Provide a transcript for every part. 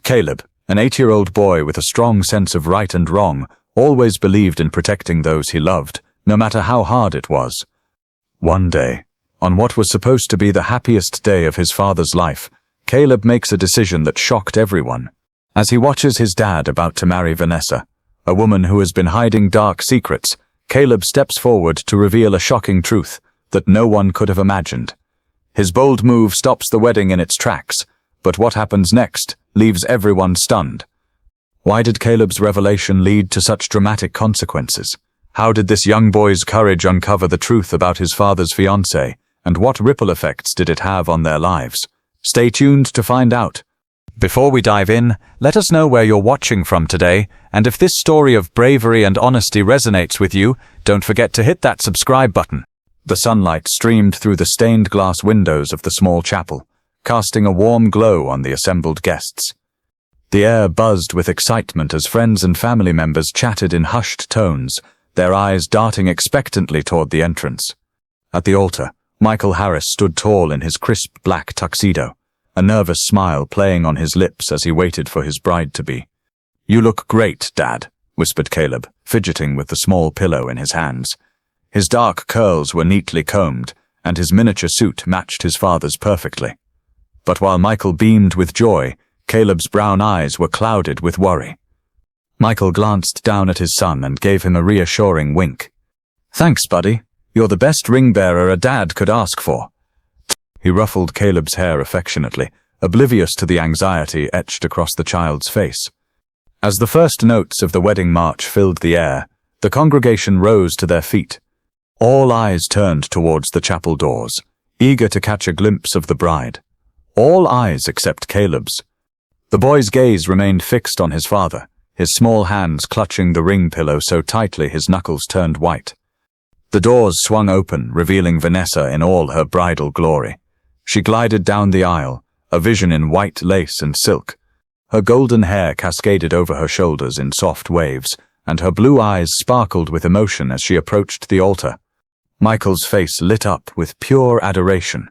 Caleb, an 8-year-old boy with a strong sense of right and wrong, always believed in protecting those he loved, no matter how hard it was. One day, on what was supposed to be the happiest day of his father's life, Caleb makes a decision that shocked everyone. As he watches his dad about to marry Vanessa, a woman who has been hiding dark secrets, Caleb steps forward to reveal a shocking truth that no one could have imagined. His bold move stops the wedding in its tracks, but what happens next leaves everyone stunned. Why did Caleb's revelation lead to such dramatic consequences? How did this young boy's courage uncover the truth about his father's fiancée, and what ripple effects did it have on their lives? Stay tuned to find out. Before we dive in, let us know where you're watching from today, and if this story of bravery and honesty resonates with you, don't forget to hit that subscribe button. The sunlight streamed through the stained glass windows of the small chapel, casting a warm glow on the assembled guests. The air buzzed with excitement as friends and family members chatted in hushed tones, their eyes darting expectantly toward the entrance. At the altar, Michael Harris stood tall in his crisp black tuxedo, a nervous smile playing on his lips as he waited for his bride-to-be. "You look great, Dad," whispered Caleb, fidgeting with the small pillow in his hands. His dark curls were neatly combed, and his miniature suit matched his father's perfectly. But while Michael beamed with joy, Caleb's brown eyes were clouded with worry. Michael glanced down at his son and gave him a reassuring wink. "Thanks, buddy. You're the best ring-bearer a dad could ask for." He ruffled Caleb's hair affectionately, oblivious to the anxiety etched across the child's face. As the first notes of the wedding march filled the air, the congregation rose to their feet. All eyes turned towards the chapel doors, eager to catch a glimpse of the bride. All eyes except Caleb's. The boy's gaze remained fixed on his father, his small hands clutching the ring pillow so tightly his knuckles turned white. The doors swung open, revealing Vanessa in all her bridal glory. She glided down the aisle, a vision in white lace and silk. Her golden hair cascaded over her shoulders in soft waves, and her blue eyes sparkled with emotion as she approached the altar. Michael's face lit up with pure adoration.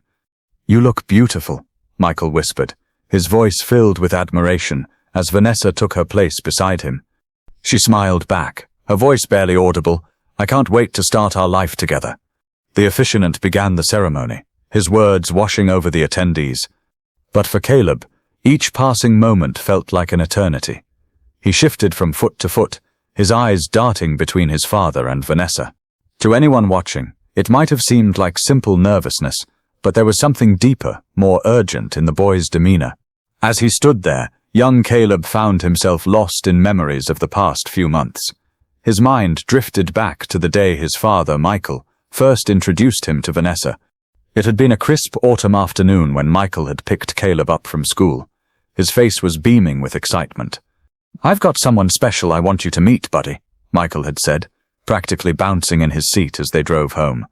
"You look beautiful," Michael whispered, his voice filled with admiration as Vanessa took her place beside him. She smiled back, her voice barely audible. "I can't wait to start our life together." The officiant began the ceremony, his words washing over the attendees. But for Caleb, each passing moment felt like an eternity. He shifted from foot to foot, his eyes darting between his father and Vanessa. To anyone watching, it might have seemed like simple nervousness, but there was something deeper, more urgent in the boy's demeanor. As he stood there, young Caleb found himself lost in memories of the past few months. His mind drifted back to the day his father, Michael, first introduced him to Vanessa. It had been a crisp autumn afternoon when Michael had picked Caleb up from school. His face was beaming with excitement. "I've got someone special I want you to meet, buddy," Michael had said, practically bouncing in his seat as they drove home.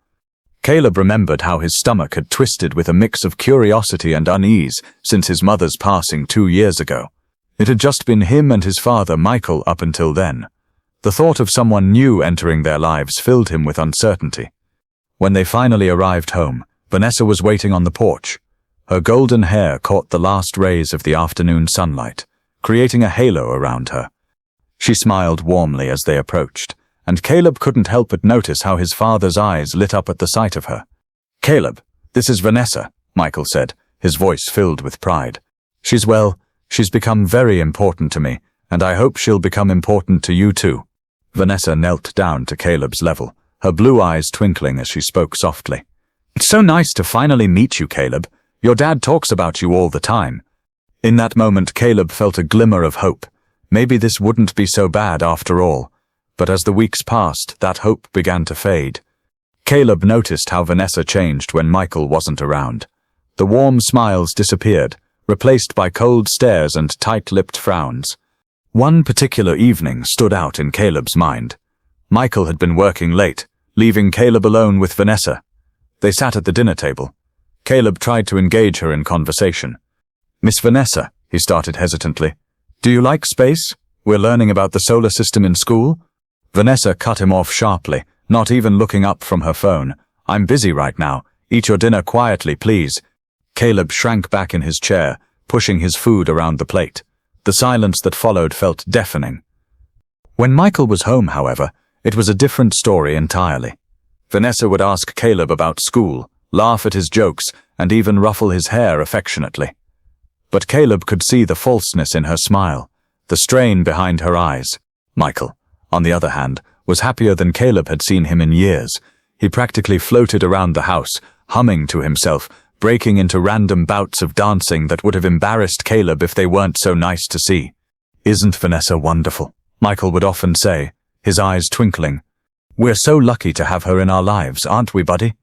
Caleb remembered how his stomach had twisted with a mix of curiosity and unease since his mother's passing 2 years ago. It had just been him and his father, Michael, up until then. The thought of someone new entering their lives filled him with uncertainty. When they finally arrived home, Vanessa was waiting on the porch. Her golden hair caught the last rays of the afternoon sunlight, creating a halo around her. She smiled warmly as they approached, and Caleb couldn't help but notice how his father's eyes lit up at the sight of her. "Caleb, this is Vanessa," Michael said, his voice filled with pride. She's become very important to me, and I hope she'll become important to you too." Vanessa knelt down to Caleb's level, her blue eyes twinkling as she spoke softly. "It's so nice to finally meet you, Caleb. Your dad talks about you all the time." In that moment, Caleb felt a glimmer of hope. Maybe this wouldn't be so bad after all. But as the weeks passed, that hope began to fade. Caleb noticed how Vanessa changed when Michael wasn't around. The warm smiles disappeared, replaced by cold stares and tight-lipped frowns. One particular evening stood out in Caleb's mind. Michael had been working late, leaving Caleb alone with Vanessa. They sat at the dinner table. Caleb tried to engage her in conversation. "Miss Vanessa," he started hesitantly, "do you like space? We're learning about the solar system in school." Vanessa cut him off sharply, not even looking up from her phone. "I'm busy right now. Eat your dinner quietly, please." Caleb shrank back in his chair, pushing his food around the plate. The silence that followed felt deafening. When Michael was home, however, it was a different story entirely. Vanessa would ask Caleb about school, laugh at his jokes, and even ruffle his hair affectionately. But Caleb could see the falseness in her smile, the strain behind her eyes. Michael, on the other hand, was happier than Caleb had seen him in years. He practically floated around the house, humming to himself, breaking into random bouts of dancing that would have embarrassed Caleb if they weren't so nice to see. "Isn't Vanessa wonderful?" Michael would often say, his eyes twinkling. "We're so lucky to have her in our lives, aren't we, buddy?"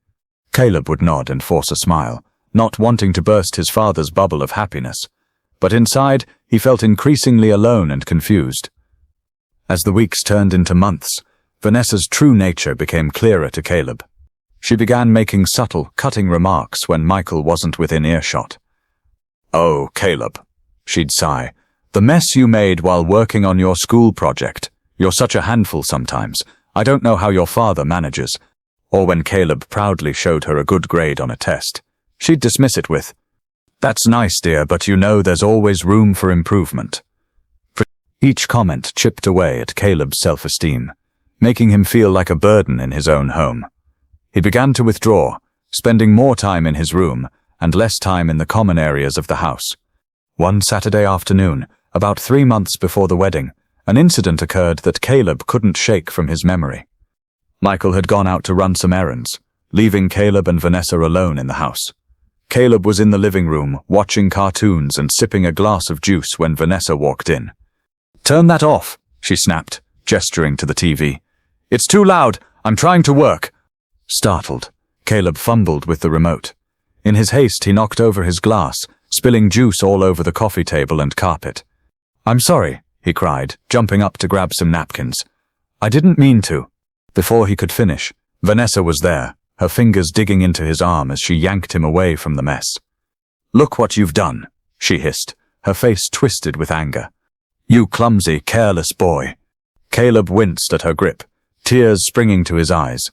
Caleb would nod and force a smile, not wanting to burst his father's bubble of happiness. But inside, he felt increasingly alone and confused. As the weeks turned into months, Vanessa's true nature became clearer to Caleb. She began making subtle, cutting remarks when Michael wasn't within earshot. "Oh, Caleb," she'd sigh, "the mess you made while working on your school project. You're such a handful sometimes. I don't know how your father manages." Or when Caleb proudly showed her a good grade on a test, she'd dismiss it with, "That's nice, dear, but you know there's always room for improvement." Each comment chipped away at Caleb's self-esteem, making him feel like a burden in his own home. He began to withdraw, spending more time in his room and less time in the common areas of the house. One Saturday afternoon, about 3 months before the wedding, an incident occurred that Caleb couldn't shake from his memory. Michael had gone out to run some errands, leaving Caleb and Vanessa alone in the house. Caleb was in the living room, watching cartoons and sipping a glass of juice when Vanessa walked in. "Turn that off," she snapped, gesturing to the TV. "It's too loud. I'm trying to work." Startled, Caleb fumbled with the remote. In his haste, he knocked over his glass, spilling juice all over the coffee table and carpet. "I'm sorry," he cried, jumping up to grab some napkins. "I didn't mean to." Before he could finish, Vanessa was there, her fingers digging into his arm as she yanked him away from the mess. "Look what you've done," she hissed, her face twisted with anger. "You clumsy, careless boy." Caleb winced at her grip, tears springing to his eyes.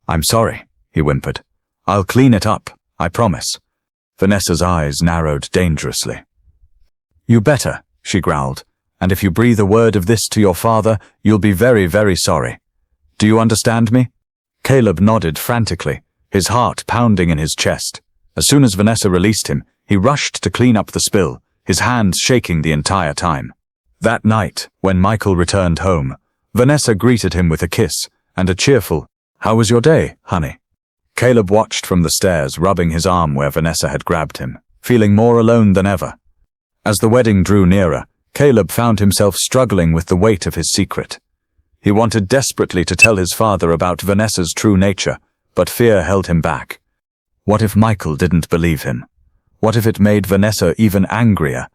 "I'm sorry," he whimpered. "I'll clean it up, I promise." Vanessa's eyes narrowed dangerously. "You better," she growled, "and if you breathe a word of this to your father, you'll be very, very sorry. Do you understand me?" Caleb nodded frantically, his heart pounding in his chest. As soon as Vanessa released him, he rushed to clean up the spill, his hands shaking the entire time. That night, when Michael returned home, Vanessa greeted him with a kiss and a cheerful, "How was your day, honey?" Caleb watched from the stairs, rubbing his arm where Vanessa had grabbed him, feeling more alone than ever. As the wedding drew nearer, Caleb found himself struggling with the weight of his secret. He wanted desperately to tell his father about Vanessa's true nature, but fear held him back. What if Michael didn't believe him? What if it made Vanessa even angrier?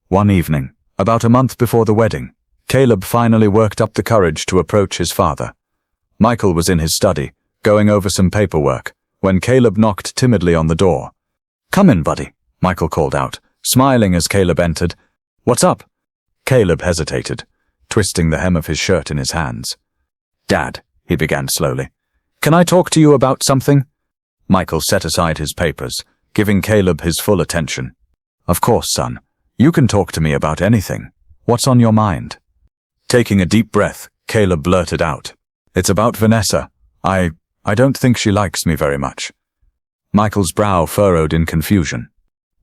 One evening, about a month before the wedding, Caleb finally worked up the courage to approach his father. Michael was in his study, going over some paperwork, when Caleb knocked timidly on the door. "Come in, buddy," Michael called out, smiling as Caleb entered. "What's up?" Caleb hesitated, twisting the hem of his shirt in his hands. "Dad," he began slowly, "can I talk to you about something?" Michael set aside his papers, giving Caleb his full attention. "Of course, son. You can talk to me about anything. What's on your mind?" Taking a deep breath, Caleb blurted out, "It's about Vanessa. I don't think she likes me very much." Michael's brow furrowed in confusion.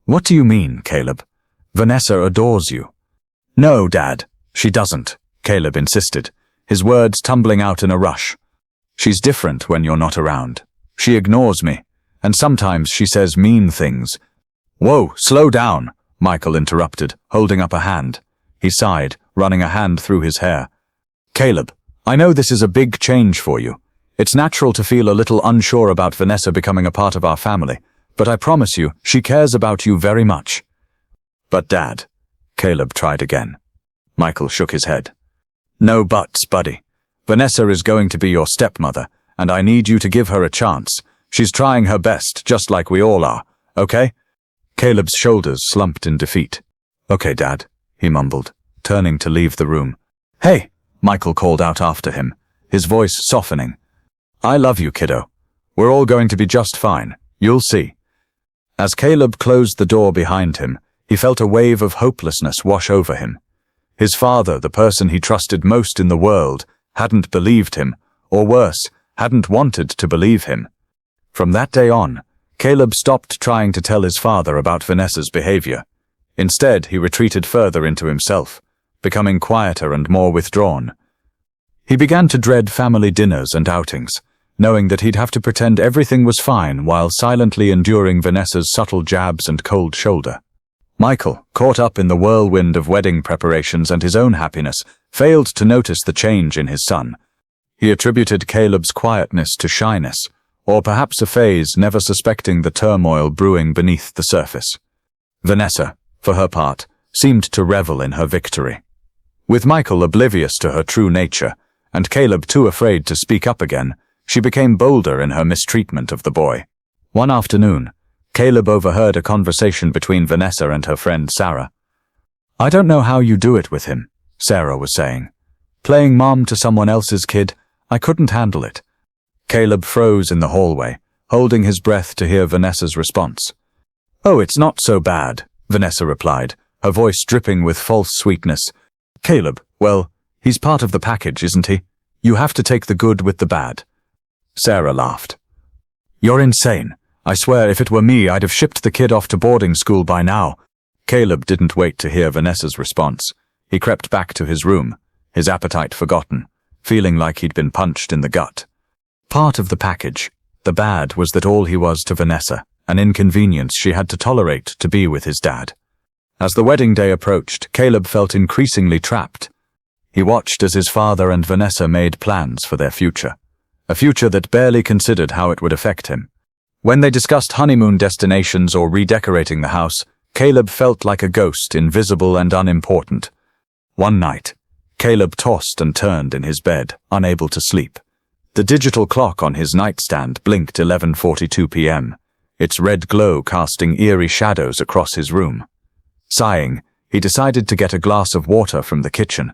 "What do you mean, Caleb? Vanessa adores you." "No, Dad, she doesn't," Caleb insisted, his words tumbling out in a rush. "She's different when you're not around. She ignores me, and sometimes she says mean things." "Whoa, slow down," Michael interrupted, holding up a hand. He sighed, running a hand through his hair. "Caleb, I know this is a big change for you. It's natural to feel a little unsure about Vanessa becoming a part of our family, but I promise you, she cares about you very much." "But Dad," Caleb tried again. Michael shook his head. "No buts, buddy. Vanessa is going to be your stepmother, and I need you to give her a chance. She's trying her best, just like we all are, okay?" Caleb's shoulders slumped in defeat. "Okay, Dad," he mumbled, turning to leave the room. "Hey," Michael called out after him, his voice softening. "I love you, kiddo. We're all going to be just fine. You'll see." As Caleb closed the door behind him, He felt a wave of hopelessness wash over him. His father, the person he trusted most in the world, hadn't believed him, or worse, hadn't wanted to believe him. From that day on, Caleb stopped trying to tell his father about Vanessa's behavior. Instead, he retreated further into himself, becoming quieter and more withdrawn. He began to dread family dinners and outings, knowing that he'd have to pretend everything was fine while silently enduring Vanessa's subtle jabs and cold shoulder. Michael, caught up in the whirlwind of wedding preparations and his own happiness, failed to notice the change in his son. He attributed Caleb's quietness to shyness, or perhaps a phase, never suspecting the turmoil brewing beneath the surface. Vanessa, for her part, seemed to revel in her victory. With Michael oblivious to her true nature, and Caleb too afraid to speak up again, she became bolder in her mistreatment of the boy. One afternoon, Caleb overheard a conversation between Vanessa and her friend Sarah. "I don't know how you do it with him," Sarah was saying. "Playing mom to someone else's kid, I couldn't handle it." Caleb froze in the hallway, holding his breath to hear Vanessa's response. "Oh, it's not so bad," Vanessa replied, her voice dripping with false sweetness. "Caleb, well, he's part of the package, isn't he? You have to take the good with the bad." Sarah laughed. "You're insane. I swear if it were me, I'd have shipped the kid off to boarding school by now." Caleb didn't wait to hear Vanessa's response. He crept back to his room, his appetite forgotten, feeling like he'd been punched in the gut. Part of the package, the bad, was that all he was to Vanessa, an inconvenience she had to tolerate to be with his dad. As the wedding day approached, Caleb felt increasingly trapped. He watched as his father and Vanessa made plans for their future, a future that barely considered how it would affect him. When they discussed honeymoon destinations or redecorating the house, Caleb felt like a ghost, invisible and unimportant. One night, Caleb tossed and turned in his bed, unable to sleep. The digital clock on his nightstand blinked 11:42 p.m., its red glow casting eerie shadows across his room. Sighing, he decided to get a glass of water from the kitchen.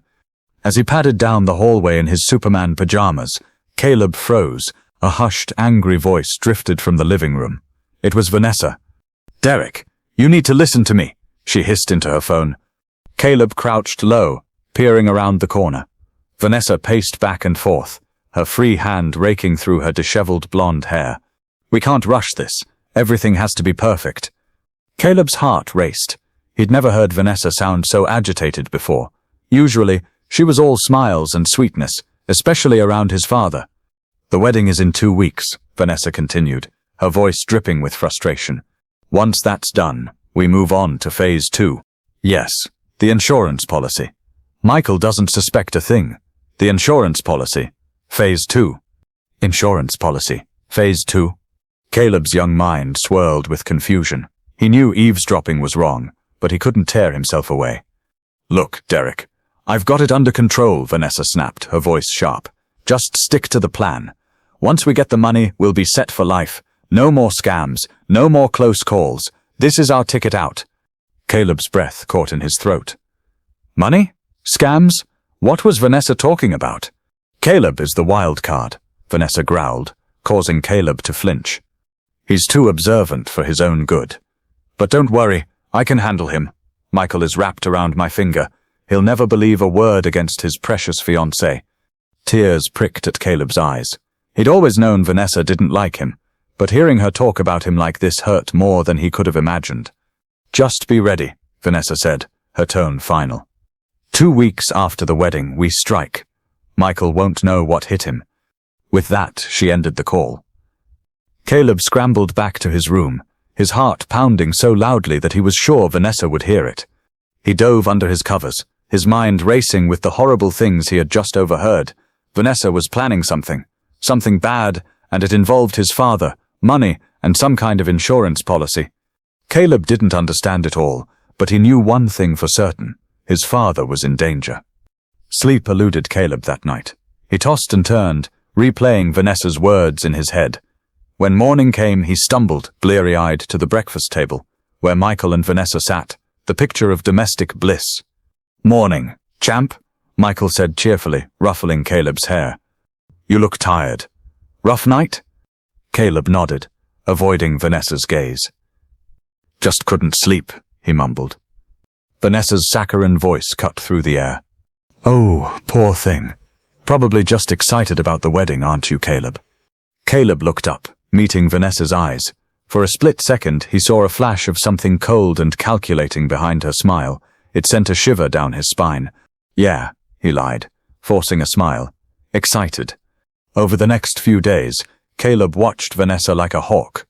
As he padded down the hallway in his Superman pajamas, Caleb froze. A hushed, angry voice drifted from the living room. It was Vanessa. "Derek, you need to listen to me," she hissed into her phone. Caleb crouched low, peering around the corner. Vanessa paced back and forth, her free hand raking through her disheveled blonde hair. "We can't rush this. Everything has to be perfect." Caleb's heart raced. He'd never heard Vanessa sound so agitated before. Usually, she was all smiles and sweetness, especially around his father. "The wedding is in 2 weeks, Vanessa continued, her voice dripping with frustration. "Once that's done, we move on to phase 2. Yes, the insurance policy. Michael doesn't suspect a thing. The insurance policy. Phase 2. Insurance policy. Phase 2. Caleb's young mind swirled with confusion. He knew eavesdropping was wrong, but he couldn't tear himself away. "Look, Derek, I've got it under control," Vanessa snapped, her voice sharp. "Just stick to the plan. Once we get the money, we'll be set for life. No more scams, no more close calls. This is our ticket out." Caleb's breath caught in his throat. "Money? Scams? What was Vanessa talking about?" "Caleb is the wild card," Vanessa growled, causing Caleb to flinch. "He's too observant for his own good. But don't worry, I can handle him. Michael is wrapped around my finger. He'll never believe a word against his precious fiancée." Tears pricked at Caleb's eyes. He'd always known Vanessa didn't like him, but hearing her talk about him like this hurt more than he could have imagined. "Just be ready," Vanessa said, her tone final. 2 weeks after the wedding, we strike. Michael won't know what hit him." With that, she ended the call. Caleb scrambled back to his room, his heart pounding so loudly that he was sure Vanessa would hear it. He dove under his covers, his mind racing with the horrible things he had just overheard. Vanessa was planning something bad, and it involved his father, money, and some kind of insurance policy. Caleb didn't understand it all, but he knew one thing for certain. His father was in danger. Sleep eluded Caleb that night. He tossed and turned, replaying Vanessa's words in his head. When morning came, he stumbled, bleary-eyed, to the breakfast table, where Michael and Vanessa sat, the picture of domestic bliss. "Morning, champ," Michael said cheerfully, ruffling Caleb's hair. "You look tired. Rough night?" Caleb nodded, avoiding Vanessa's gaze. "Just couldn't sleep," he mumbled. Vanessa's saccharine voice cut through the air. "Oh, poor thing. Probably just excited about the wedding, aren't you, Caleb?" Caleb looked up, meeting Vanessa's eyes. For a split second, he saw a flash of something cold and calculating behind her smile. It sent a shiver down his spine. "Yeah," he lied, forcing a smile. "Excited." Over the next few days, Caleb watched Vanessa like a hawk.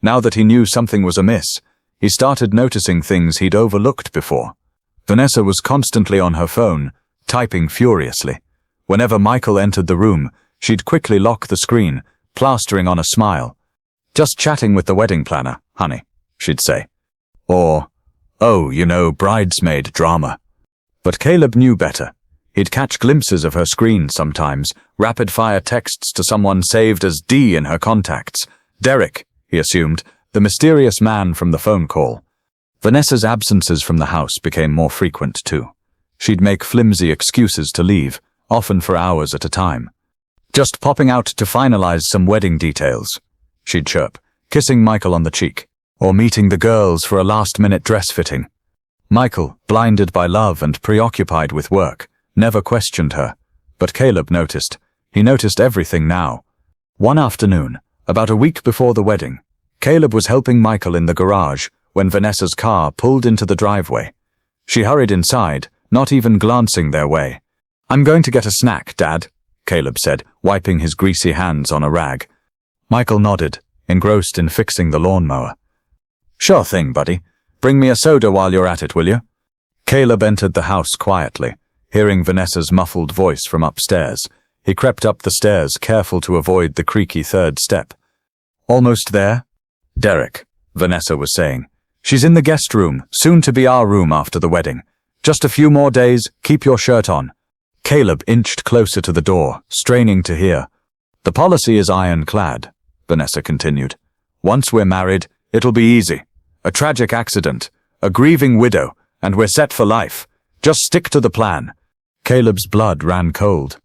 Now that he knew something was amiss, he started noticing things he'd overlooked before. Vanessa was constantly on her phone, typing furiously. Whenever Michael entered the room, she'd quickly lock the screen, plastering on a smile. "Just chatting with the wedding planner, honey," she'd say. Or, "Oh, bridesmaid drama." But Caleb knew better. He'd catch glimpses of her screen sometimes, rapid-fire texts to someone saved as D in her contacts. Derek, he assumed, the mysterious man from the phone call. Vanessa's absences from the house became more frequent too. She'd make flimsy excuses to leave, often for hours at a time. "Just popping out to finalize some wedding details," she'd chirp, kissing Michael on the cheek, or meeting the girls for a last-minute dress fitting. Michael, blinded by love and preoccupied with work, never questioned her. But Caleb noticed. He noticed everything now. One afternoon, about a week before the wedding, Caleb was helping Michael in the garage when Vanessa's car pulled into the driveway. She hurried inside, not even glancing their way. "I'm going to get a snack, Dad," Caleb said, wiping his greasy hands on a rag. Michael nodded, engrossed in fixing the lawnmower. "Sure thing, buddy. Bring me a soda while you're at it, will you?" Caleb entered the house quietly, hearing Vanessa's muffled voice from upstairs. He crept up the stairs, careful to avoid the creaky third step. "Almost there?" "Derek," Vanessa was saying. "She's in the guest room, soon to be our room after the wedding. Just a few more days, keep your shirt on." Caleb inched closer to the door, straining to hear. "The policy is ironclad," Vanessa continued. "Once we're married, it'll be easy. A tragic accident, a grieving widow, and we're set for life. Just stick to the plan." Caleb's blood ran cold.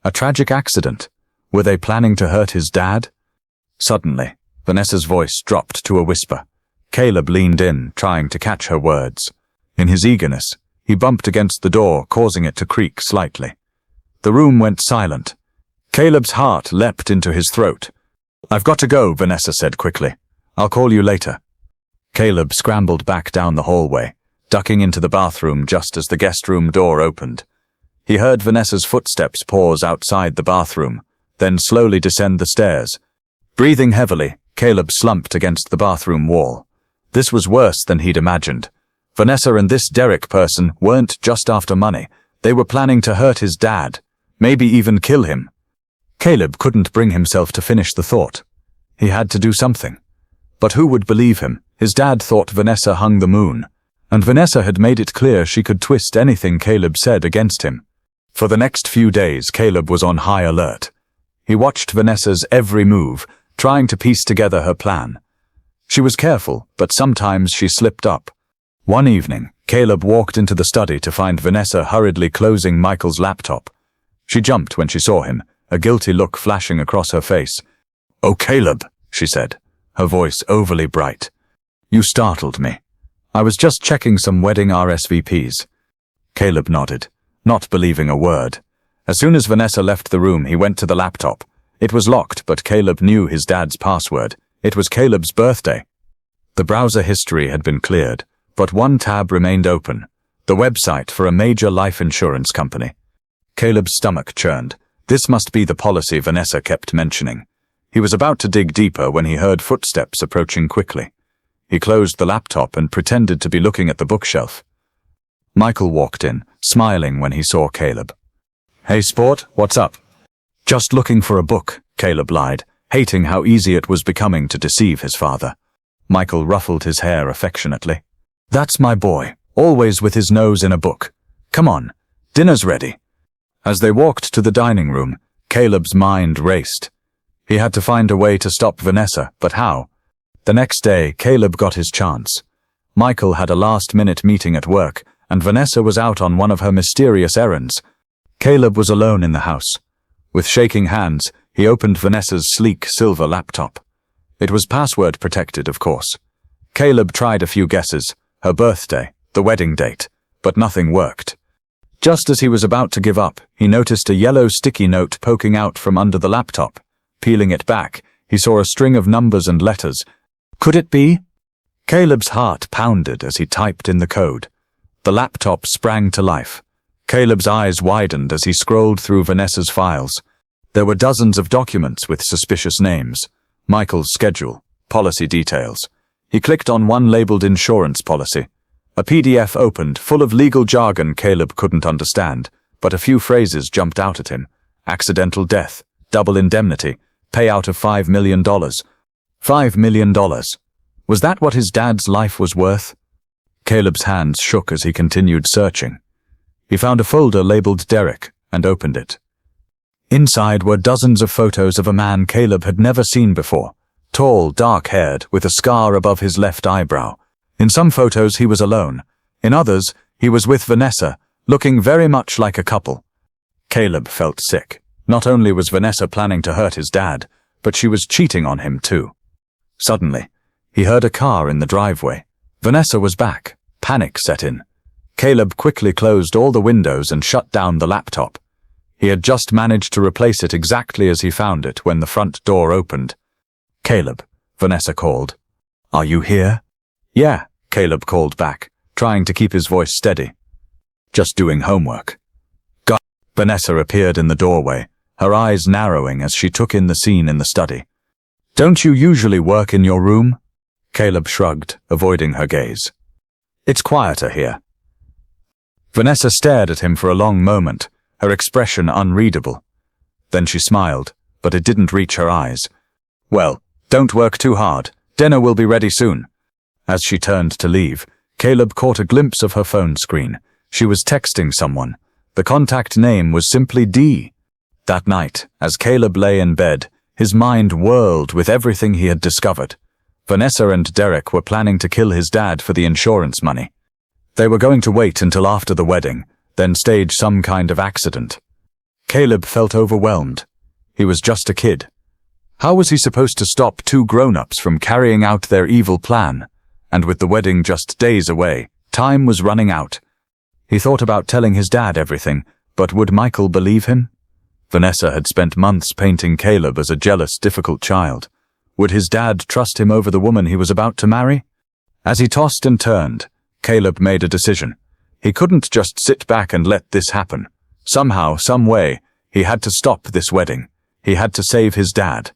A tragic accident? Were they planning to hurt his dad? Suddenly, Vanessa's voice dropped to a whisper. Caleb leaned in, trying to catch her words. In his eagerness, he bumped against the door, causing it to creak slightly. The room went silent. Caleb's heart leapt into his throat. "I've got to go," Vanessa said quickly. "I'll call you later." Caleb scrambled back down the hallway, ducking into the bathroom just as the guest room door opened. He heard Vanessa's footsteps pause outside the bathroom, then slowly descend the stairs. Breathing heavily, Caleb slumped against the bathroom wall. This was worse than he'd imagined. Vanessa and this Derek person weren't just after money. They were planning to hurt his dad, maybe even kill him. Caleb couldn't bring himself to finish the thought. He had to do something. But who would believe him? His dad thought Vanessa hung the moon, and Vanessa had made it clear she could twist anything Caleb said against him. For the next few days, Caleb was on high alert. He watched Vanessa's every move, trying to piece together her plan. She was careful, but sometimes she slipped up. One evening, Caleb walked into the study to find Vanessa hurriedly closing Michael's laptop. She jumped when she saw him, a guilty look flashing across her face. "Oh, Caleb," she said, her voice overly bright. "You startled me. I was just checking some wedding RSVPs." Caleb nodded, not believing a word. As soon as Vanessa left the room, he went to the laptop. It was locked, but Caleb knew his dad's password. It was Caleb's birthday. The browser history had been cleared, but one tab remained open, the website for a major life insurance company. Caleb's stomach churned. This must be the policy Vanessa kept mentioning. He was about to dig deeper when he heard footsteps approaching quickly. He closed the laptop and pretended to be looking at the bookshelf. Michael walked in, smiling when he saw Caleb. "Hey, sport, what's up?" "Just looking for a book," Caleb lied, hating how easy it was becoming to deceive his father. Michael ruffled his hair affectionately. "That's my boy, always with his nose in a book. Come on, dinner's ready." As they walked to the dining room, Caleb's mind raced. He had to find a way to stop Vanessa, but how? The next day, Caleb got his chance. Michael had a last-minute meeting at work, and Vanessa was out on one of her mysterious errands. Caleb was alone in the house. With shaking hands, he opened Vanessa's sleek silver laptop. It was password protected, of course. Caleb tried a few guesses: her birthday, the wedding date, but nothing worked. Just as he was about to give up, he noticed a yellow sticky note poking out from under the laptop. Peeling it back, he saw a string of numbers and letters. Could it be? Caleb's heart pounded as he typed in the code. The laptop sprang to life. Caleb's eyes widened as he scrolled through Vanessa's files. There were dozens of documents with suspicious names. Michael's schedule, policy details. He clicked on one labeled insurance policy. A PDF opened, full of legal jargon Caleb couldn't understand, but a few phrases jumped out at him. Accidental death, double indemnity, payout of $5 million. $5 million. Was that what his dad's life was worth? Caleb's hands shook as he continued searching. He found a folder labeled Derek and opened it. Inside were dozens of photos of a man Caleb had never seen before. Tall, dark-haired, with a scar above his left eyebrow. In some photos he was alone. In others, he was with Vanessa, looking very much like a couple. Caleb felt sick. Not only was Vanessa planning to hurt his dad, but she was cheating on him too. Suddenly, he heard a car in the driveway. Vanessa was back. Panic set in. Caleb quickly closed all the windows and shut down the laptop. He had just managed to replace it exactly as he found it when the front door opened. "Caleb," Vanessa called. "Are you here?" "Yeah," Caleb called back, trying to keep his voice steady. "Just doing homework." "God." Vanessa appeared in the doorway, her eyes narrowing as she took in the scene in the study. "Don't you usually work in your room?" Caleb shrugged, avoiding her gaze. "It's quieter here." Vanessa stared at him for a long moment, her expression unreadable. Then she smiled, but it didn't reach her eyes. "Well, don't work too hard. Dinner will be ready soon." As she turned to leave, Caleb caught a glimpse of her phone screen. She was texting someone. The contact name was simply Dee. That night, as Caleb lay in bed, his mind whirled with everything he had discovered. Vanessa and Derek were planning to kill his dad for the insurance money. They were going to wait until after the wedding, then stage some kind of accident. Caleb felt overwhelmed. He was just a kid. How was he supposed to stop two grown-ups from carrying out their evil plan? And with the wedding just days away, time was running out. He thought about telling his dad everything, but would Michael believe him? Vanessa had spent months painting Caleb as a jealous, difficult child. Would his dad trust him over the woman he was about to marry? As he tossed and turned, Caleb made a decision. He couldn't just sit back and let this happen. Somehow, some way, he had to stop this wedding. He had to save his dad.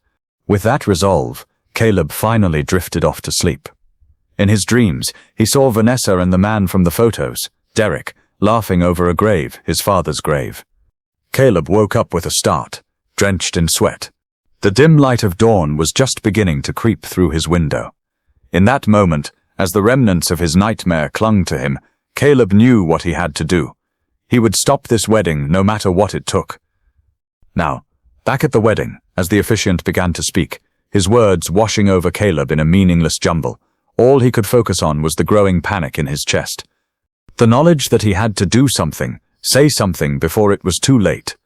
With that resolve, Caleb finally drifted off to sleep. In his dreams, he saw Vanessa and the man from the photos, Derek, laughing over a grave, his father's grave. Caleb woke up with a start, drenched in sweat. The dim light of dawn was just beginning to creep through his window. In that moment, as the remnants of his nightmare clung to him, Caleb knew what he had to do. He would stop this wedding no matter what it took. Now, back at the wedding, as the officiant began to speak, his words washing over Caleb in a meaningless jumble, all he could focus on was the growing panic in his chest. The knowledge that he had to do something, say something before it was too late.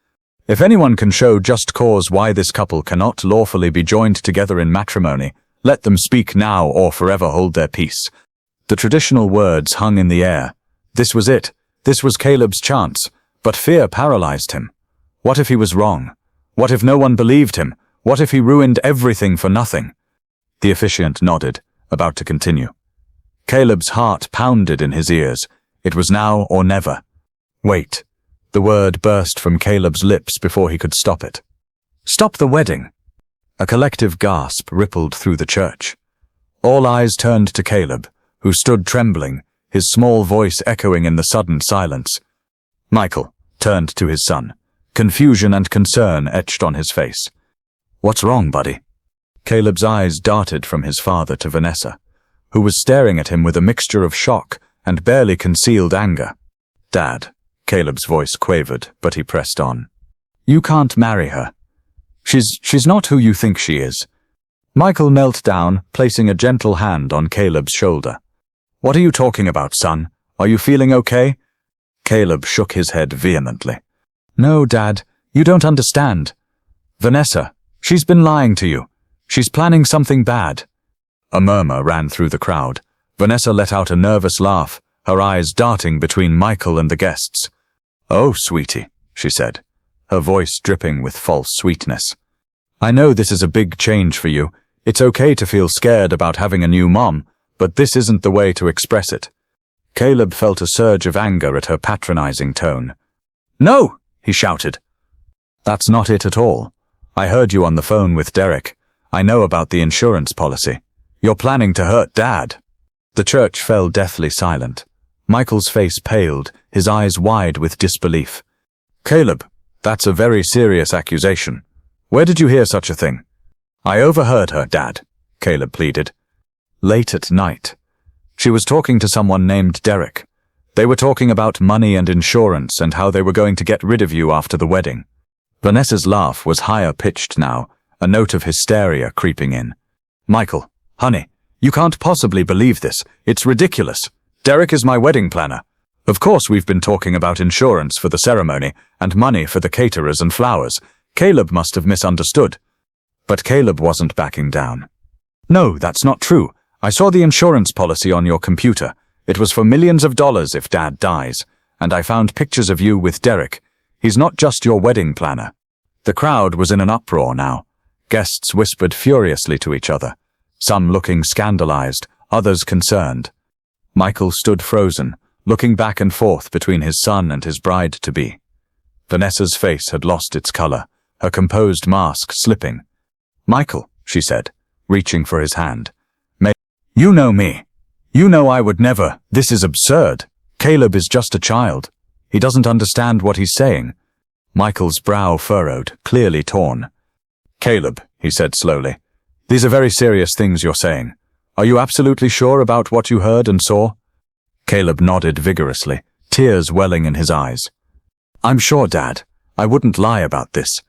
If anyone can show just cause why this couple cannot lawfully be joined together in matrimony, let them speak now or forever hold their peace. The traditional words hung in the air. This was it. This was Caleb's chance. But fear paralyzed him. What if he was wrong? What if no one believed him? What if he ruined everything for nothing? The officiant nodded, about to continue. Caleb's heart pounded in his ears. It was now or never. Wait. The word burst from Caleb's lips before he could stop it. Stop the wedding! A collective gasp rippled through the church. All eyes turned to Caleb, who stood trembling, his small voice echoing in the sudden silence. Michael turned to his son. Confusion and concern etched on his face. What's wrong, buddy? Caleb's eyes darted from his father to Vanessa, who was staring at him with a mixture of shock and barely concealed anger. Dad, Caleb's voice quavered, but he pressed on. You can't marry her. She's not who you think she is. Michael knelt down, placing a gentle hand on Caleb's shoulder. What are you talking about, son? Are you feeling okay? Caleb shook his head vehemently. No, Dad, you don't understand. Vanessa, she's been lying to you. She's planning something bad. A murmur ran through the crowd. Vanessa let out a nervous laugh. her eyes darting between Michael and the guests. "Oh, sweetie," she said, her voice dripping with false sweetness. "I know this is a big change for you. It's okay to feel scared about having a new mom, but this isn't the way to express it." Caleb felt a surge of anger at her patronizing tone. "No!" he shouted. "That's not it at all. I heard you on the phone with Derek. I know about the insurance policy. You're planning to hurt Dad." The church fell deathly silent. Michael's face paled, his eyes wide with disbelief. "Caleb, that's a very serious accusation. Where did you hear such a thing?" "I overheard her, Dad," Caleb pleaded. "Late at night. She was talking to someone named Derek. They were talking about money and insurance and how they were going to get rid of you after the wedding." Vanessa's laugh was higher pitched now, a note of hysteria creeping in. "Michael, honey, you can't possibly believe this. It's ridiculous. Derek is my wedding planner. Of course we've been talking about insurance for the ceremony and money for the caterers and flowers. Caleb must have misunderstood." But Caleb wasn't backing down. "No, that's not true. I saw the insurance policy on your computer. It was for millions of dollars if Dad dies, and I found pictures of you with Derek. He's not just your wedding planner." The crowd was in an uproar now. Guests whispered furiously to each other, some looking scandalized, others concerned. Michael stood frozen, looking back and forth between his son and his bride-to-be. Vanessa's face had lost its color, her composed mask slipping. "Michael," she said, reaching for his hand. "You know me. You know I would never. This is absurd. Caleb is just a child. He doesn't understand what he's saying." Michael's brow furrowed, clearly torn. "Caleb," he said slowly, "these are very serious things you're saying. Are you absolutely sure about what you heard and saw?" Caleb nodded vigorously, tears welling in his eyes. "I'm sure, Dad. I wouldn't lie about this.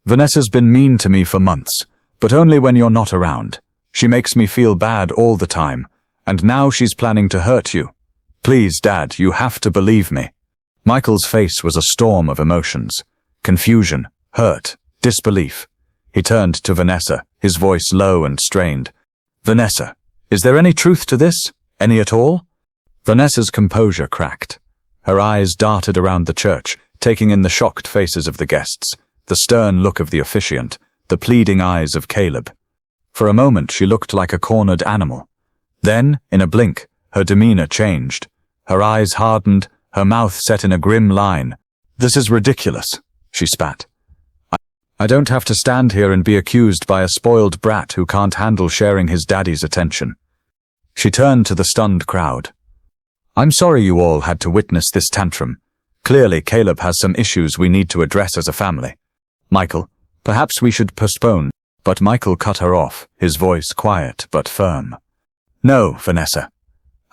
Vanessa's been mean to me for months, but only when you're not around. She makes me feel bad all the time, and now she's planning to hurt you. Please, Dad, you have to believe me." Michael's face was a storm of emotions. Confusion, hurt, disbelief. He turned to Vanessa, his voice low and strained. "Vanessa, is there any truth to this? Any at all?" Vanessa's composure cracked. Her eyes darted around the church, taking in the shocked faces of the guests, the stern look of the officiant, the pleading eyes of Caleb. For a moment she looked like a cornered animal. Then, in a blink, her demeanor changed. Her eyes hardened, her mouth set in a grim line. "This is ridiculous," she spat. I don't have to stand here and be accused by a spoiled brat who can't handle sharing his daddy's attention." She turned to the stunned crowd. "I'm sorry you all had to witness this tantrum. Clearly Caleb has some issues we need to address as a family. Michael, perhaps we should postpone." But Michael cut her off, his voice quiet but firm. "No, Vanessa.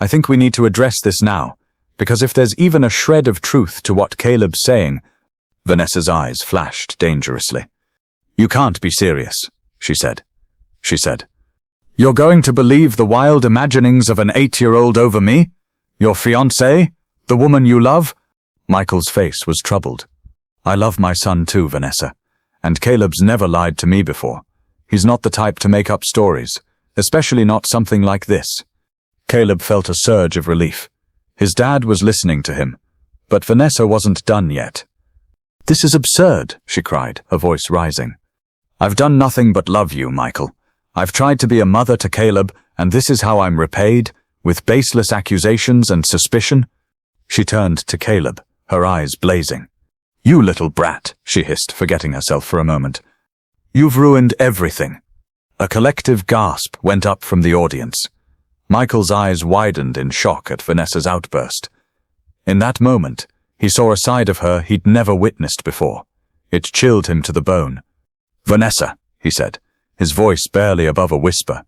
I think we need to address this now, because if there's even a shred of truth to what Caleb's saying—" Vanessa's eyes flashed dangerously. "You can't be serious," she said. "You're going to believe the wild imaginings of an 8-year-old over me? Your fiancée? The woman you love?" Michael's face was troubled. "I love my son too, Vanessa, and Caleb's never lied to me before. He's not the type to make up stories, especially not something like this." Caleb felt a surge of relief. His dad was listening to him, but Vanessa wasn't done yet. "This is absurd," she cried, her voice rising. "I've done nothing but love you, Michael. I've tried to be a mother to Caleb, and this is how I'm repaid, with baseless accusations and suspicion." She turned to Caleb, her eyes blazing. "You little brat," she hissed, forgetting herself for a moment. "You've ruined everything." A collective gasp went up from the audience. Michael's eyes widened in shock at Vanessa's outburst. In that moment, he saw a side of her he'd never witnessed before. It chilled him to the bone. "Vanessa," he said, his voice barely above a whisper.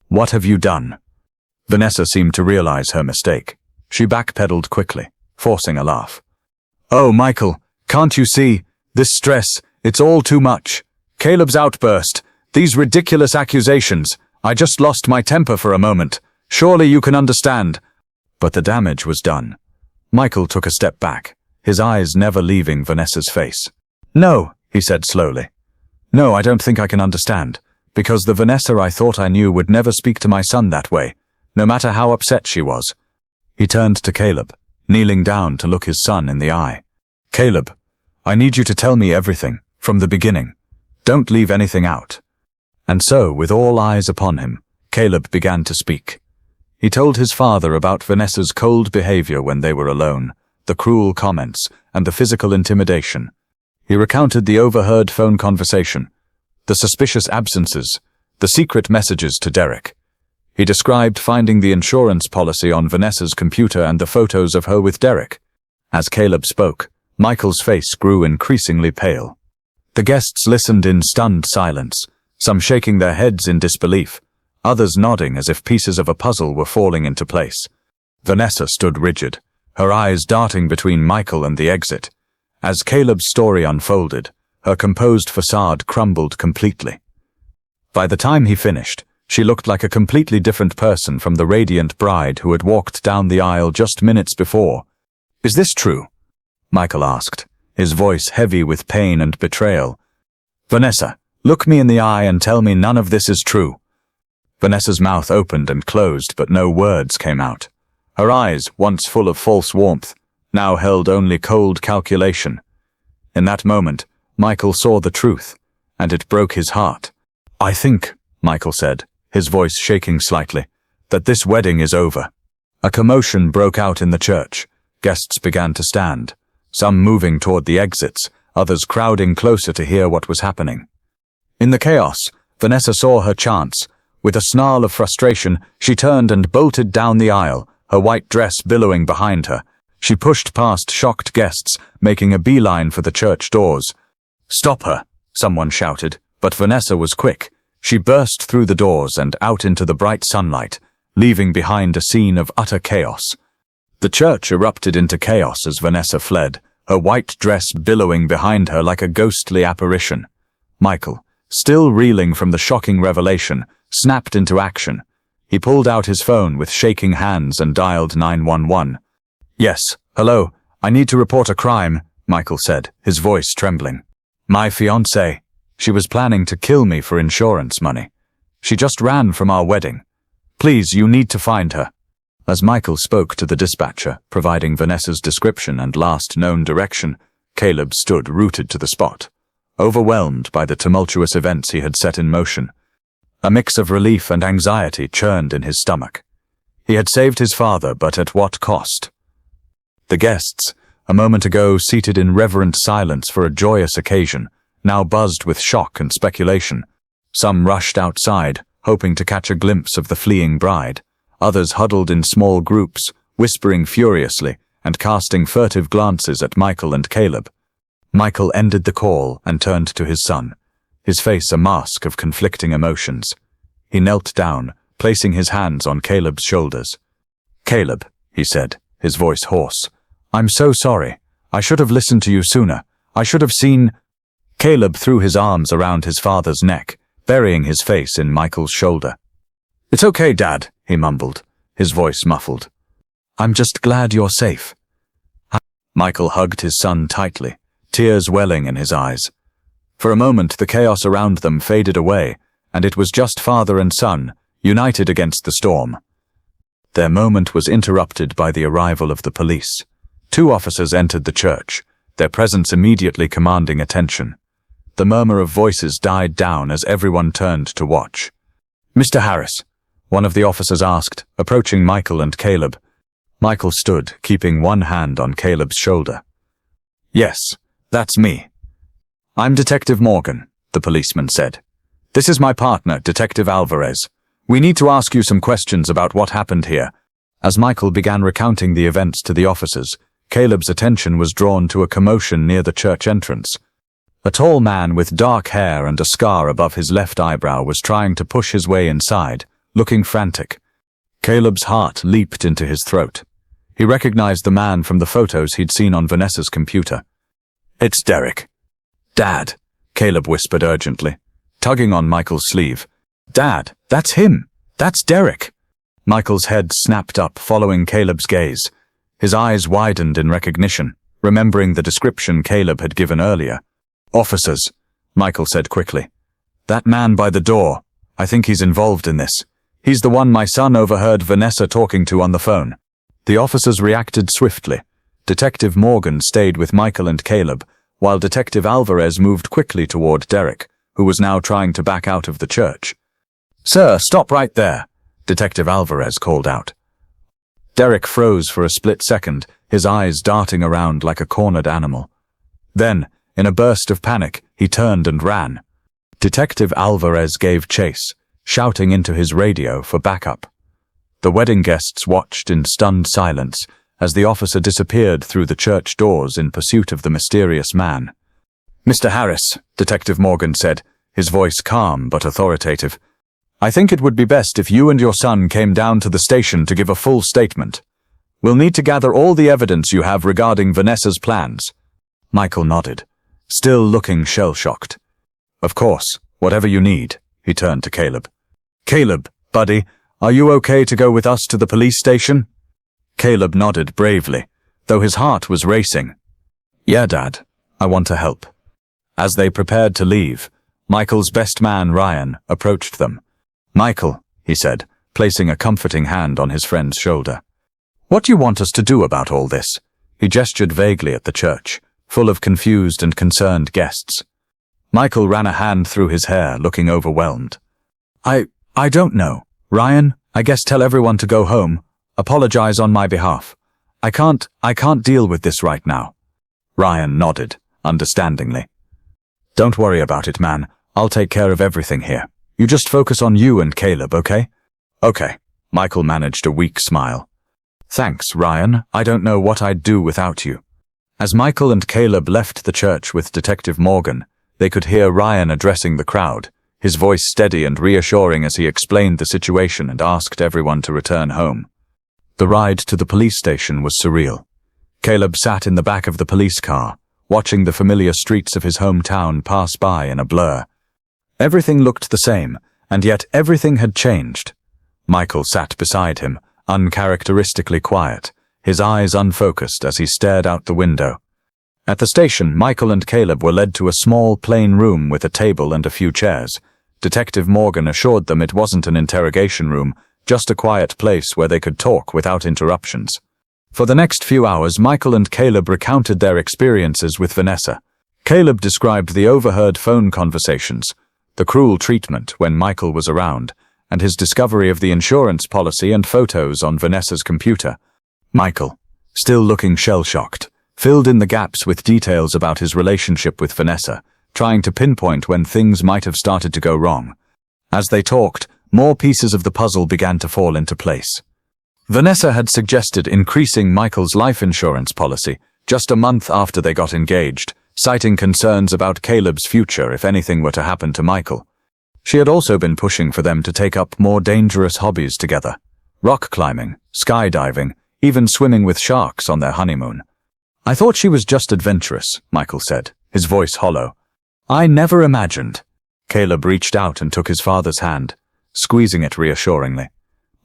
"What have you done?" Vanessa seemed to realize her mistake. She backpedaled quickly, forcing a laugh. "Oh, Michael, can't you see? This stress, it's all too much. Caleb's outburst, these ridiculous accusations. I just lost my temper for a moment. Surely you can understand." But the damage was done. Michael took a step back, his eyes never leaving Vanessa's face. "No," he said slowly. "No, I don't think I can understand, because the Vanessa I thought I knew would never speak to my son that way, no matter how upset she was. He turned to Caleb, kneeling down to look his son in the eye. "Caleb, I need you to tell me everything, from the beginning. Don't leave anything out." And so, with all eyes upon him, Caleb began to speak. He told his father about Vanessa's cold behavior when they were alone, the cruel comments, and the physical intimidation. He recounted the overheard phone conversation, the suspicious absences, the secret messages to Derek. He described finding the insurance policy on Vanessa's computer and the photos of her with Derek. As Caleb spoke, Michael's face grew increasingly pale. The guests listened in stunned silence, some shaking their heads in disbelief, others nodding as if pieces of a puzzle were falling into place. Vanessa stood rigid, her eyes darting between Michael and the exit. As Caleb's story unfolded, her composed facade crumbled completely. By the time he finished, she looked like a completely different person from the radiant bride who had walked down the aisle just minutes before. "Is this true?" Michael asked, his voice heavy with pain and betrayal. "Vanessa, look me in the eye and tell me none of this is true." Vanessa's mouth opened and closed, but no words came out. Her eyes, once full of false warmth, now held only cold calculation. In that moment, Michael saw the truth, and it broke his heart. "I think," Michael said, his voice shaking slightly, "that this wedding is over." A commotion broke out in the church. Guests began to stand, some moving toward the exits, others crowding closer to hear what was happening. In the chaos, Vanessa saw her chance. With a snarl of frustration, she turned and bolted down the aisle, her white dress billowing behind her. She pushed past shocked guests, making a beeline for the church doors. "Stop her," someone shouted, but Vanessa was quick. She burst through the doors and out into the bright sunlight, leaving behind a scene of utter chaos. The church erupted into chaos as Vanessa fled, her white dress billowing behind her like a ghostly apparition. Michael, still reeling from the shocking revelation, snapped into action. He pulled out his phone with shaking hands and dialed 911. "Yes, hello, I need to report a crime," Michael said, his voice trembling. "My fiancée. She was planning to kill me for insurance money. She just ran from our wedding. Please, you need to find her." As Michael spoke to the dispatcher, providing Vanessa's description and last known direction, Caleb stood rooted to the spot, overwhelmed by the tumultuous events he had set in motion. A mix of relief and anxiety churned in his stomach. He had saved his father, but at what cost? The guests, a moment ago seated in reverent silence for a joyous occasion, now buzzed with shock and speculation. Some rushed outside, hoping to catch a glimpse of the fleeing bride. Others huddled in small groups, whispering furiously and casting furtive glances at Michael and Caleb. Michael ended the call and turned to his son, his face a mask of conflicting emotions. He knelt down, placing his hands on Caleb's shoulders. "Caleb," he said, his voice hoarse, "I'm so sorry. I should have listened to you sooner. I should have seen—" Caleb threw his arms around his father's neck, burying his face in Michael's shoulder. "It's okay, Dad," he mumbled, his voice muffled. "I'm just glad you're safe." Michael hugged his son tightly, tears welling in his eyes. For a moment the chaos around them faded away, and it was just father and son, united against the storm. Their moment was interrupted by the arrival of the police. 2 officers entered the church, their presence immediately commanding attention. The murmur of voices died down as everyone turned to watch. "Mr. Harris," one of the officers asked, approaching Michael and Caleb. Michael stood, keeping one hand on Caleb's shoulder. "Yes, that's me." "I'm Detective Morgan," the policeman said. "This is my partner, Detective Alvarez. We need to ask you some questions about what happened here." As Michael began recounting the events to the officers, Caleb's attention was drawn to a commotion near the church entrance. A tall man with dark hair and a scar above his left eyebrow was trying to push his way inside, looking frantic. Caleb's heart leaped into his throat. He recognized the man from the photos he'd seen on Vanessa's computer. "It's Derek." "Dad," Caleb whispered urgently, tugging on Michael's sleeve. "Dad, that's him. That's Derek." Michael's head snapped up, following Caleb's gaze. His eyes widened in recognition, remembering the description Caleb had given earlier. "Officers," Michael said quickly. "That man by the door, I think he's involved in this. He's the one my son overheard Vanessa talking to on the phone." The officers reacted swiftly. Detective Morgan stayed with Michael and Caleb, while Detective Alvarez moved quickly toward Derek, who was now trying to back out of the church. "Sir, stop right there," Detective Alvarez called out. Derek froze for a split second, his eyes darting around like a cornered animal. Then, in a burst of panic, he turned and ran. Detective Alvarez gave chase, shouting into his radio for backup. The wedding guests watched in stunned silence as the officer disappeared through the church doors in pursuit of the mysterious man. "Mr. Harris," Detective Morgan said, his voice calm but authoritative, "I think it would be best if you and your son came down to the station to give a full statement. We'll need to gather all the evidence you have regarding Vanessa's plans." Michael nodded, still looking shell-shocked. "Of course, whatever you need," he turned to Caleb. "Caleb, buddy, are you okay to go with us to the police station?" Caleb nodded bravely, though his heart was racing. "Yeah, Dad, I want to help." As they prepared to leave, Michael's best man, Ryan, approached them. "Michael," he said, placing a comforting hand on his friend's shoulder. "What do you want us to do about all this?" He gestured vaguely at the church, full of confused and concerned guests. Michael ran a hand through his hair, looking overwhelmed. I don't know. Ryan, I guess tell everyone to go home. Apologize on my behalf. I can't deal with this right now." Ryan nodded, understandingly. "Don't worry about it, man. I'll take care of everything here. You just focus on you and Caleb, okay?" "Okay." Michael managed a weak smile. "Thanks, Ryan. I don't know what I'd do without you." As Michael and Caleb left the church with Detective Morgan, they could hear Ryan addressing the crowd, his voice steady and reassuring as he explained the situation and asked everyone to return home. The ride to the police station was surreal. Caleb sat in the back of the police car, watching the familiar streets of his hometown pass by in a blur. Everything looked the same, and yet everything had changed. Michael sat beside him, uncharacteristically quiet, his eyes unfocused as he stared out the window. At the station, Michael and Caleb were led to a small, plain room with a table and a few chairs. Detective Morgan assured them it wasn't an interrogation room, just a quiet place where they could talk without interruptions. For the next few hours, Michael and Caleb recounted their experiences with Vanessa. Caleb described the overheard phone conversations, the cruel treatment when Michael was around, and his discovery of the insurance policy and photos on Vanessa's computer. Michael, still looking shell-shocked, filled in the gaps with details about his relationship with Vanessa, trying to pinpoint when things might have started to go wrong. As they talked, more pieces of the puzzle began to fall into place. Vanessa had suggested increasing Michael's life insurance policy just a month after they got engaged, citing concerns about Caleb's future if anything were to happen to Michael. She had also been pushing for them to take up more dangerous hobbies together: rock climbing, skydiving, even swimming with sharks on their honeymoon. "I thought she was just adventurous," Michael said, his voice hollow. "I never imagined." Caleb reached out and took his father's hand, squeezing it reassuringly.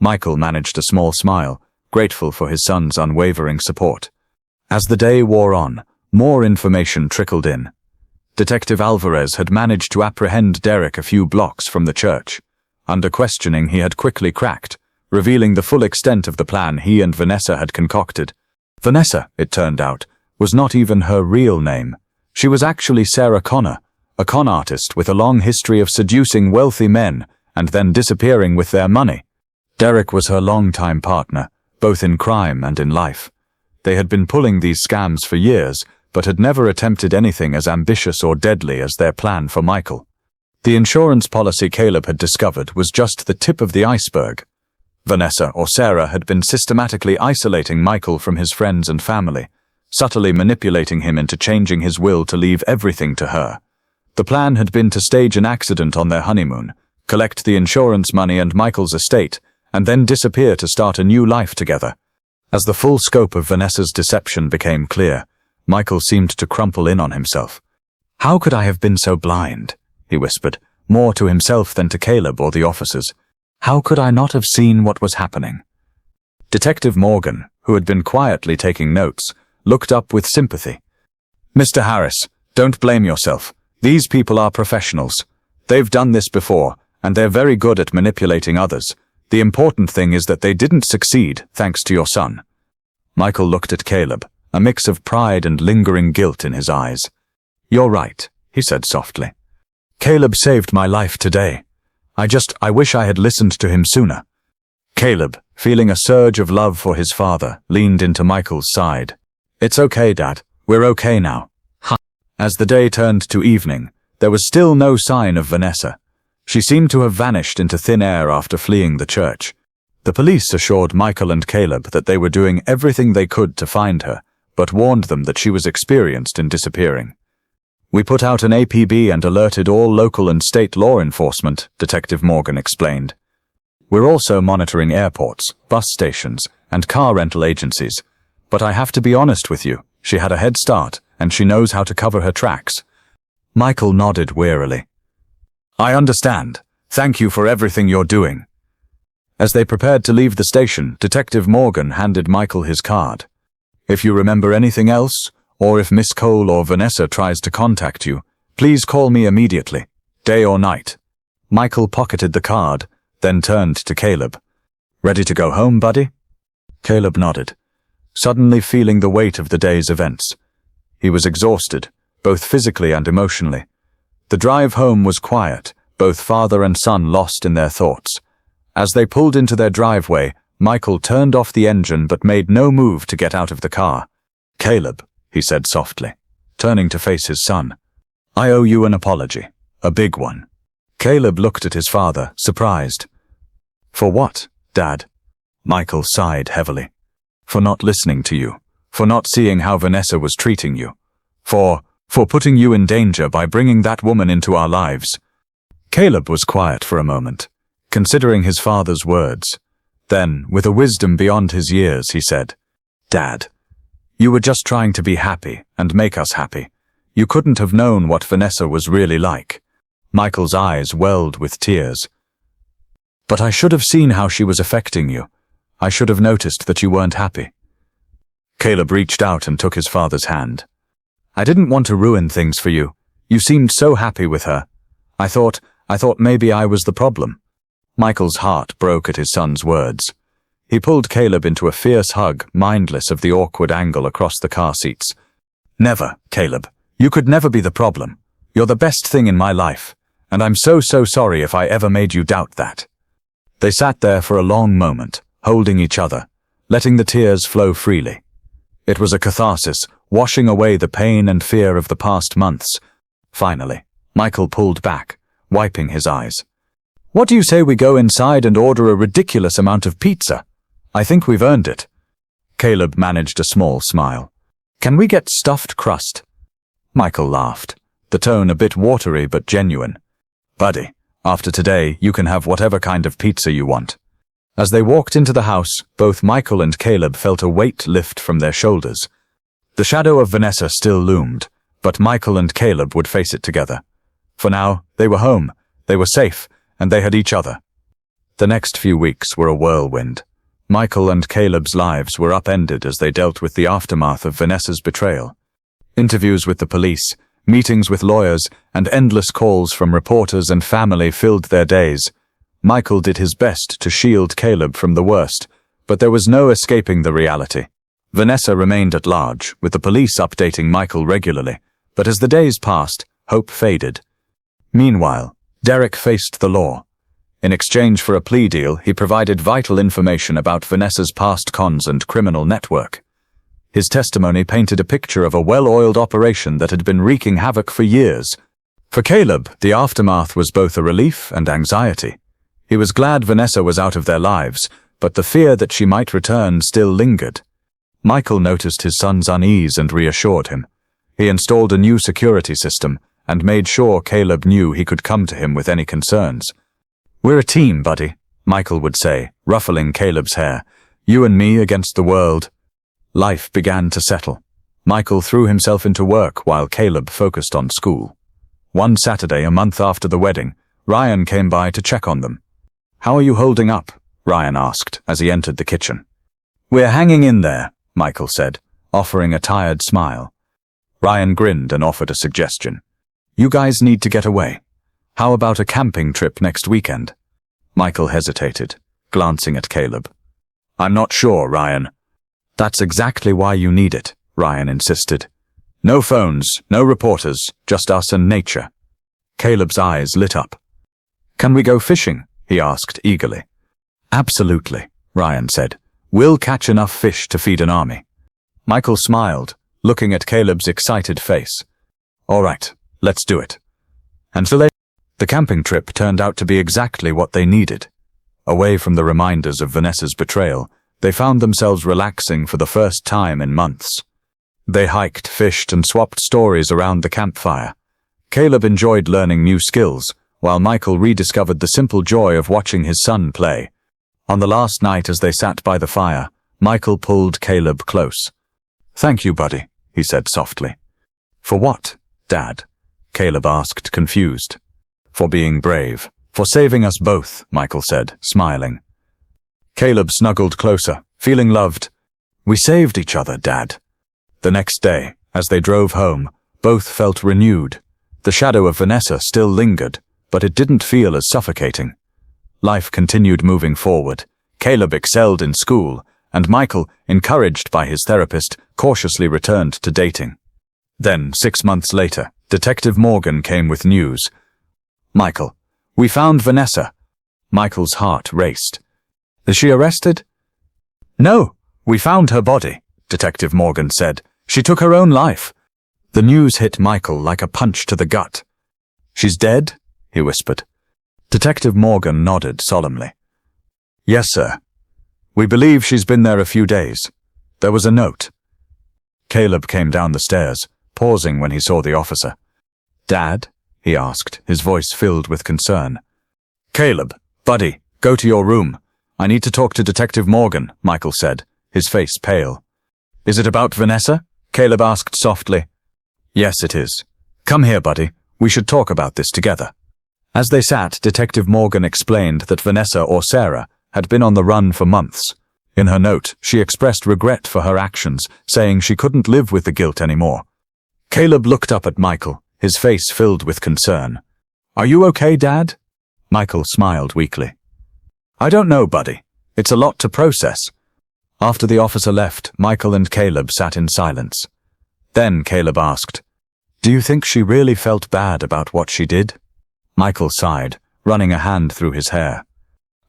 Michael managed a small smile, grateful for his son's unwavering support. As the day wore on, more information trickled in. Detective Alvarez had managed to apprehend Derek a few blocks from the church. Under questioning, he had quickly cracked, revealing the full extent of the plan he and Vanessa had concocted. Vanessa, it turned out, was not even her real name. She was actually Sarah Connor, a con artist with a long history of seducing wealthy men and then disappearing with their money. Derek was her longtime partner, both in crime and in life. They had been pulling these scams for years, but had never attempted anything as ambitious or deadly as their plan for Michael. The insurance policy Caleb had discovered was just the tip of the iceberg. Vanessa, or Sarah, had been systematically isolating Michael from his friends and family, subtly manipulating him into changing his will to leave everything to her. The plan had been to stage an accident on their honeymoon, collect the insurance money and Michael's estate, and then disappear to start a new life together. As the full scope of Vanessa's deception became clear, Michael seemed to crumple in on himself. "How could I have been so blind?" he whispered, more to himself than to Caleb or the officers. "How could I not have seen what was happening?" Detective Morgan, who had been quietly taking notes, looked up with sympathy. "Mr. Harris, don't blame yourself. These people are professionals. They've done this before, and they're very good at manipulating others. The important thing is that they didn't succeed, thanks to your son. Michael looked at Caleb, a mix of pride and lingering guilt in his eyes. "You're right," he said softly. "Caleb saved my life today. I wish I had listened to him sooner." Caleb, feeling a surge of love for his father, leaned into Michael's side. "It's okay, Dad. We're okay now." As the day turned to evening, there was still no sign of Vanessa. She seemed to have vanished into thin air after fleeing the church. The police assured Michael and Caleb that they were doing everything they could to find her, but warned them that she was experienced in disappearing. "We put out an APB and alerted all local and state law enforcement," Detective Morgan explained. "We're also monitoring airports, bus stations, and car rental agencies. But I have to be honest with you, she had a head start, and she knows how to cover her tracks." Michael nodded wearily. "I understand. Thank you for everything you're doing." As they prepared to leave the station, Detective Morgan handed Michael his card. "If you remember anything else, or if Miss Cole or Vanessa tries to contact you, please call me immediately, day or night." Michael pocketed the card, then turned to Caleb. "Ready to go home, buddy?" Caleb nodded, suddenly feeling the weight of the day's events. He was exhausted, both physically and emotionally. The drive home was quiet, both father and son lost in their thoughts. As they pulled into their driveway, Michael turned off the engine but made no move to get out of the car. "Caleb," he said softly, turning to face his son, "I owe you an apology, a big one." Caleb looked at his father, surprised. "For what, Dad?" Michael sighed heavily. "For not listening to you, for not seeing how Vanessa was treating you, for putting you in danger by bringing that woman into our lives." Caleb was quiet for a moment, considering his father's words. Then, with a wisdom beyond his years, he said, "Dad, you were just trying to be happy and make us happy. You couldn't have known what Vanessa was really like." Michael's eyes welled with tears. "But I should have seen how she was affecting you. I should have noticed that you weren't happy." Caleb reached out and took his father's hand. "I didn't want to ruin things for you. You seemed so happy with her. I thought maybe I was the problem." Michael's heart broke at his son's words. He pulled Caleb into a fierce hug, mindless of the awkward angle across the car seats. "Never, Caleb. You could never be the problem. You're the best thing in my life, and I'm so sorry if I ever made you doubt that." They sat there for a long moment, holding each other, letting the tears flow freely. It was a catharsis, washing away the pain and fear of the past months. Finally, Michael pulled back, wiping his eyes. "What do you say we go inside and order a ridiculous amount of pizza? I think we've earned it." Caleb managed a small smile. "Can we get stuffed crust?" Michael laughed, the tone a bit watery but genuine. "Buddy, after today you can have whatever kind of pizza you want." As they walked into the house, both Michael and Caleb felt a weight lift from their shoulders. The shadow of Vanessa still loomed, but Michael and Caleb would face it together. For now, they were home, they were safe, and they had each other. The next few weeks were a whirlwind. Michael and Caleb's lives were upended as they dealt with the aftermath of Vanessa's betrayal. Interviews with the police, meetings with lawyers, and endless calls from reporters and family filled their days. Michael did his best to shield Caleb from the worst, but there was no escaping the reality. Vanessa remained at large, with the police updating Michael regularly, but as the days passed, hope faded. Meanwhile, Derek faced the law. In exchange for a plea deal, he provided vital information about Vanessa's past cons and criminal network. His testimony painted a picture of a well-oiled operation that had been wreaking havoc for years. For Caleb, the aftermath was both a relief and anxiety. He was glad Vanessa was out of their lives, but the fear that she might return still lingered. Michael noticed his son's unease and reassured him. He installed a new security system and made sure Caleb knew he could come to him with any concerns. "We're a team, buddy," Michael would say, ruffling Caleb's hair. "You and me against the world." Life began to settle. Michael threw himself into work while Caleb focused on school. One Saturday, a month after the wedding, Ryan came by to check on them. "How are you holding up?" Ryan asked as he entered the kitchen. "We're hanging in there," Michael said, offering a tired smile. Ryan grinned and offered a suggestion. "You guys need to get away. How about a camping trip next weekend?" Michael hesitated, glancing at Caleb. "I'm not sure, Ryan." That's exactly why you need it, Ryan insisted. No phones, no reporters, just us and nature. Caleb's eyes lit up. Can we go fishing? He asked eagerly. Absolutely, Ryan said. We'll catch enough fish to feed an army. Michael smiled, looking at Caleb's excited face. All right, let's do it. And so the camping trip turned out to be exactly what they needed. Away from the reminders of Vanessa's betrayal, they found themselves relaxing for the first time in months. They hiked, fished, and swapped stories around the campfire. Caleb enjoyed learning new skills, while Michael rediscovered the simple joy of watching his son play. On the last night as they sat by the fire, Michael pulled Caleb close. Thank you, buddy, he said softly. For what, Dad? Caleb asked, confused. For being brave. For saving us both, Michael said, smiling. Caleb snuggled closer, feeling loved. We saved each other, Dad. The next day, as they drove home, both felt renewed. The shadow of Vanessa still lingered, but it didn't feel as suffocating. Life continued moving forward. Caleb excelled in school, and Michael, encouraged by his therapist, cautiously returned to dating. Then, 6 months later, Detective Morgan came with news. Michael, we found Vanessa. Michael's heart raced. Is she arrested? No, we found her body, Detective Morgan said. She took her own life. The news hit Michael like a punch to the gut. She's dead? He whispered. Detective Morgan nodded solemnly. Yes, sir. We believe she's been there a few days. There was a note. Caleb came down the stairs, pausing when he saw the officer. Dad? He asked, his voice filled with concern. Caleb, buddy, go to your room. I need to talk to Detective Morgan, Michael said, his face pale. Is it about Vanessa? Caleb asked softly. Yes, it is. Come here, buddy. We should talk about this together. As they sat, Detective Morgan explained that Vanessa, or Sarah, had been on the run for months. In her note, she expressed regret for her actions, saying she couldn't live with the guilt anymore. Caleb looked up at Michael, his face filled with concern. Are you okay, Dad? Michael smiled weakly. I don't know, buddy. It's a lot to process. After the officer left, Michael and Caleb sat in silence. Then Caleb asked, Do you think she really felt bad about what she did? Michael sighed, running a hand through his hair.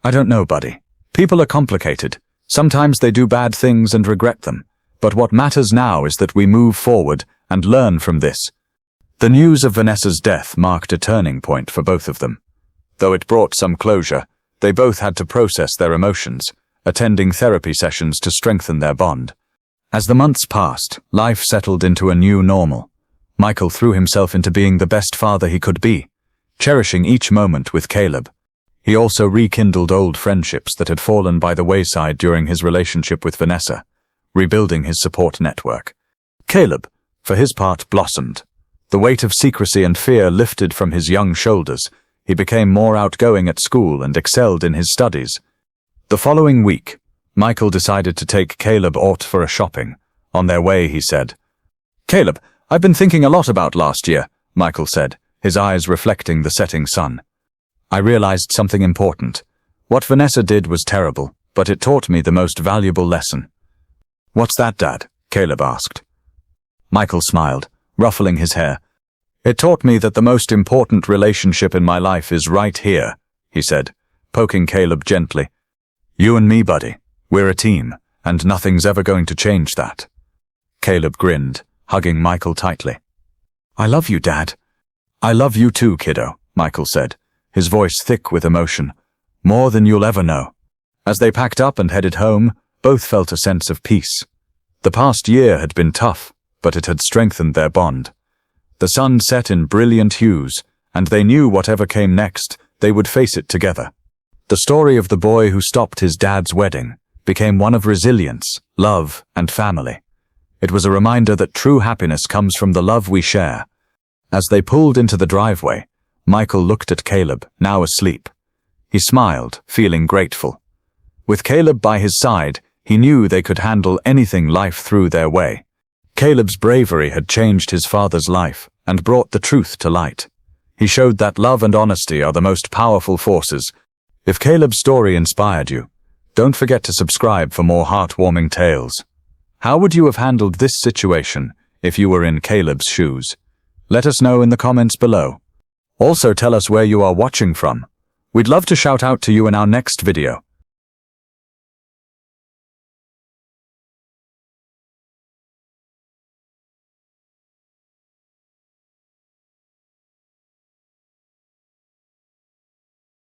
I don't know, buddy. People are complicated. Sometimes they do bad things and regret them. But what matters now is that we move forward and learn from this. The news of Vanessa's death marked a turning point for both of them. Though it brought some closure, they both had to process their emotions, attending therapy sessions to strengthen their bond. As the months passed, life settled into a new normal. Michael threw himself into being the best father he could be, cherishing each moment with Caleb. He also rekindled old friendships that had fallen by the wayside during his relationship with Vanessa, rebuilding his support network. Caleb, for his part, blossomed. The weight of secrecy and fear lifted from his young shoulders. He became more outgoing at school and excelled in his studies. The following week, Michael decided to take Caleb out for a shopping. On their way, he said, Caleb, I've been thinking a lot about last year, Michael said, his eyes reflecting the setting sun. I realized something important. What Vanessa did was terrible, but it taught me the most valuable lesson. What's that, Dad? Caleb asked. Michael smiled, ruffling his hair. It taught me that the most important relationship in my life is right here, he said, poking Caleb gently. You and me, buddy. We're a team, and nothing's ever going to change that. Caleb grinned, hugging Michael tightly. I love you, Dad. I love you too, kiddo, Michael said, his voice thick with emotion. More than you'll ever know. As they packed up and headed home, both felt a sense of peace. The past year had been tough, but it had strengthened their bond. The sun set in brilliant hues, and they knew whatever came next, they would face it together. The story of the boy who stopped his dad's wedding became one of resilience, love, and family. It was a reminder that true happiness comes from the love we share. As they pulled into the driveway, Michael looked at Caleb, now asleep. He smiled, feeling grateful. With Caleb by his side, he knew they could handle anything life threw their way. Caleb's bravery had changed his father's life and brought the truth to light. He showed that love and honesty are the most powerful forces. If Caleb's story inspired you, don't forget to subscribe for more heartwarming tales. How would you have handled this situation if you were in Caleb's shoes? Let us know in the comments below. Also tell us where you are watching from. We'd love to shout out to you in our next video.